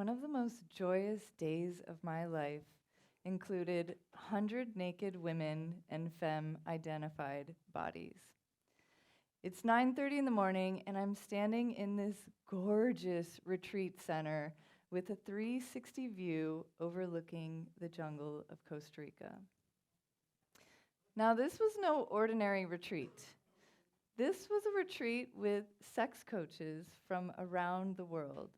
One of the most joyous days of my life included 100 naked women and femme-identified bodies. It's 9:30 in the morning, and I'm standing in this gorgeous retreat center with a 360 view overlooking the jungle of Costa Rica. Now, this was no ordinary retreat. This was a retreat with sex coaches from around the world.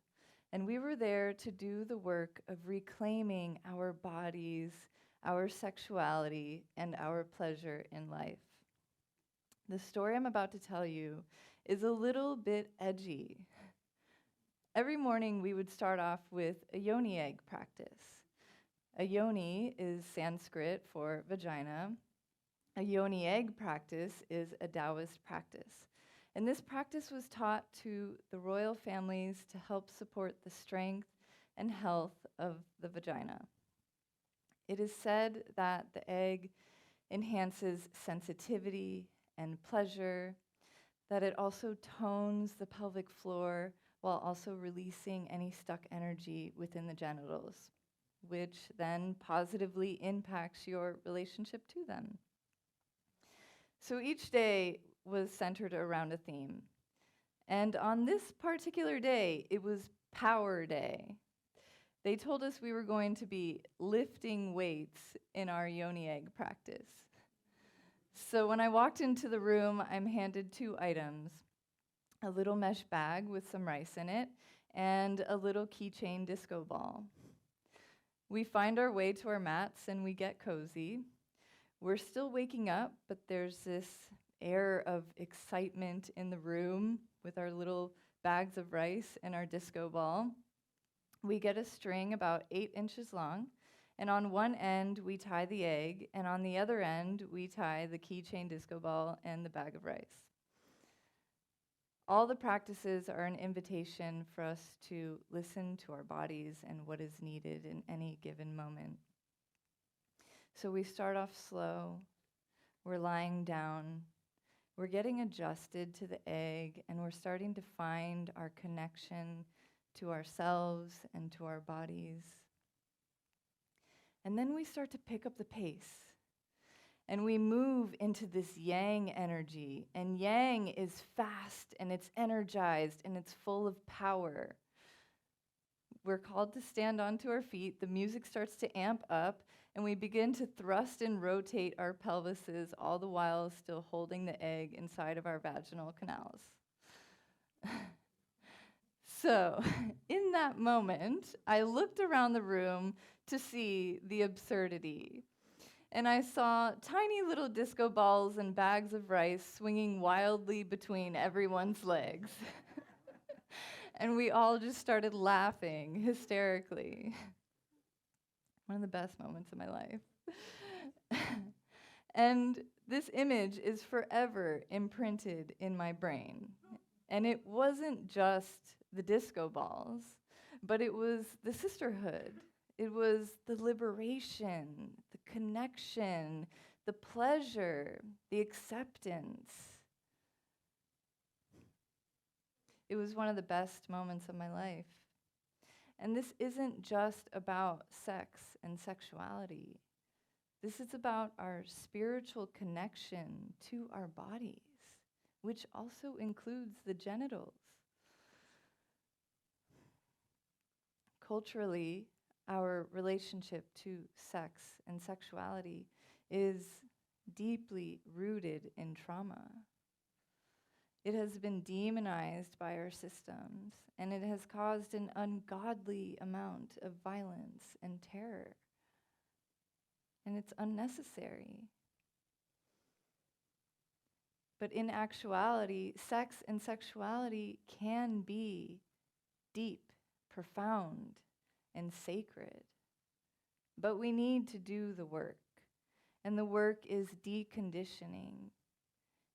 And we were there to do the work of reclaiming our bodies, our sexuality, and our pleasure in life. The story I'm about to tell you is a little bit edgy. Every morning we would start off with a yoni egg practice. A yoni is Sanskrit for vagina. A yoni egg practice is a Taoist practice. And this practice was taught to the royal families to help support the strength and health of the vagina. It is said that the egg enhances sensitivity and pleasure, that it also tones the pelvic floor while also releasing any stuck energy within the genitals, which then positively impacts your relationship to them. So each day was centered around a theme. And on this particular day, it was Power Day. They told us we were going to be lifting weights in our yoni egg practice. So when I walked into the room, I'm handed two items: a little mesh bag with some rice in it and a little keychain disco ball. We find our way to our mats and we get cozy. We're still waking up, but there's this air of excitement in the room with our little bags of rice and our disco ball. We get a string about 8 inches long, and on one end we tie the egg, and on the other end we tie the keychain disco ball and the bag of rice. All the practices are an invitation for us to listen to our bodies and what is needed in any given moment. So we start off slow, we're lying down, we're getting adjusted to the egg, and we're starting to find our connection to ourselves and to our bodies. And then we start to pick up the pace, and we move into this yang energy, and yang is fast, and it's energized, and it's full of power. We're called to stand onto our feet, the music starts to amp up, and we begin to thrust and rotate our pelvises, all the while still holding the egg inside of our vaginal canals. So, in that moment, I looked around the room to see the absurdity. And I saw tiny little disco balls and bags of rice swinging wildly between everyone's legs. And we all just started laughing hysterically. One of the best moments of my life. And this image is forever imprinted in my brain. And it wasn't just the disco balls, but it was the sisterhood. It was the liberation, the connection, the pleasure, the acceptance. It was one of the best moments of my life. And this isn't just about sex and sexuality. This is about our spiritual connection to our bodies, which also includes the genitals. Culturally, our relationship to sex and sexuality is deeply rooted in trauma. It has been demonized by our systems, and it has caused an ungodly amount of violence and terror. And it's unnecessary. But in actuality, sex and sexuality can be deep, profound, and sacred. But we need to do the work. And the work is deconditioning.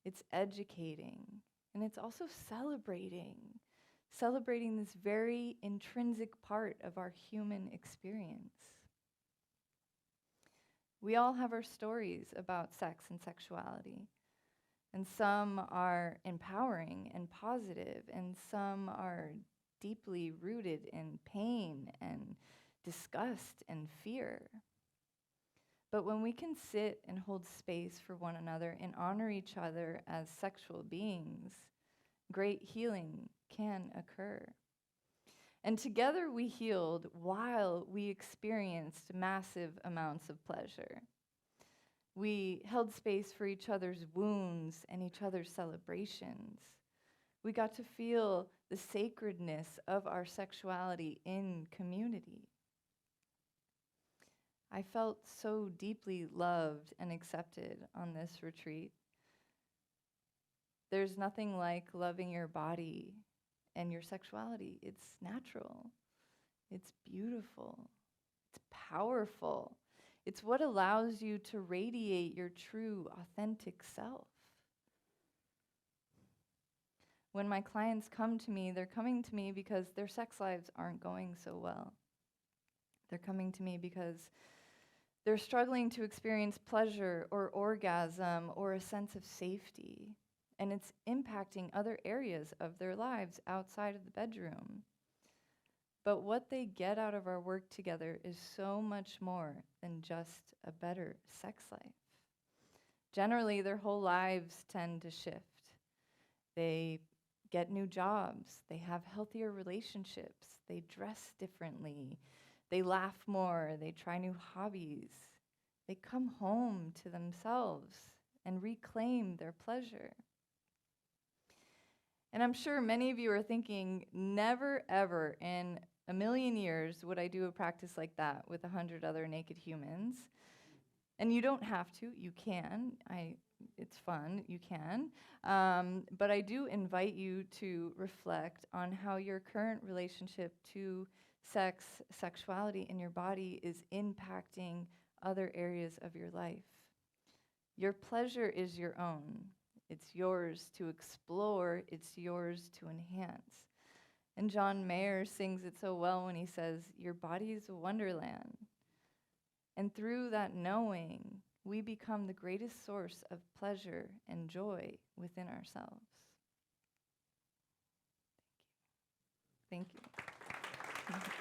It's educating. And it's also celebrating this very intrinsic part of our human experience. We all have our stories about sex and sexuality, and some are empowering and positive, and some are deeply rooted in pain and disgust and fear. But when we can sit and hold space for one another and honor each other as sexual beings, great healing can occur. And together we healed while we experienced massive amounts of pleasure. We held space for each other's wounds and each other's celebrations. We got to feel the sacredness of our sexuality in community. I felt so deeply loved and accepted on this retreat. There's nothing like loving your body and your sexuality. It's natural. It's beautiful. It's powerful. It's what allows you to radiate your true, authentic self. When my clients come to me, they're coming to me because their sex lives aren't going so well. They're coming to me because they're struggling to experience pleasure or orgasm or a sense of safety, and it's impacting other areas of their lives outside of the bedroom. But what they get out of our work together is so much more than just a better sex life. Generally, their whole lives tend to shift. They get new jobs, they have healthier relationships, they dress differently, they laugh more, they try new hobbies. They come home to themselves and reclaim their pleasure. And I'm sure many of you are thinking, never ever in a million years would I do a practice like that with 100 other naked humans. And you don't have to, you can. It's fun, you can. But I do invite you to reflect on how your current relationship to sex, sexuality, and your body is impacting other areas of your life. Your pleasure is your own. It's yours to explore. It's yours to enhance. And John Mayer sings it so well when he says, your body is a wonderland. And through that knowing, we become the greatest source of pleasure and joy within ourselves. Thank you. Thank you.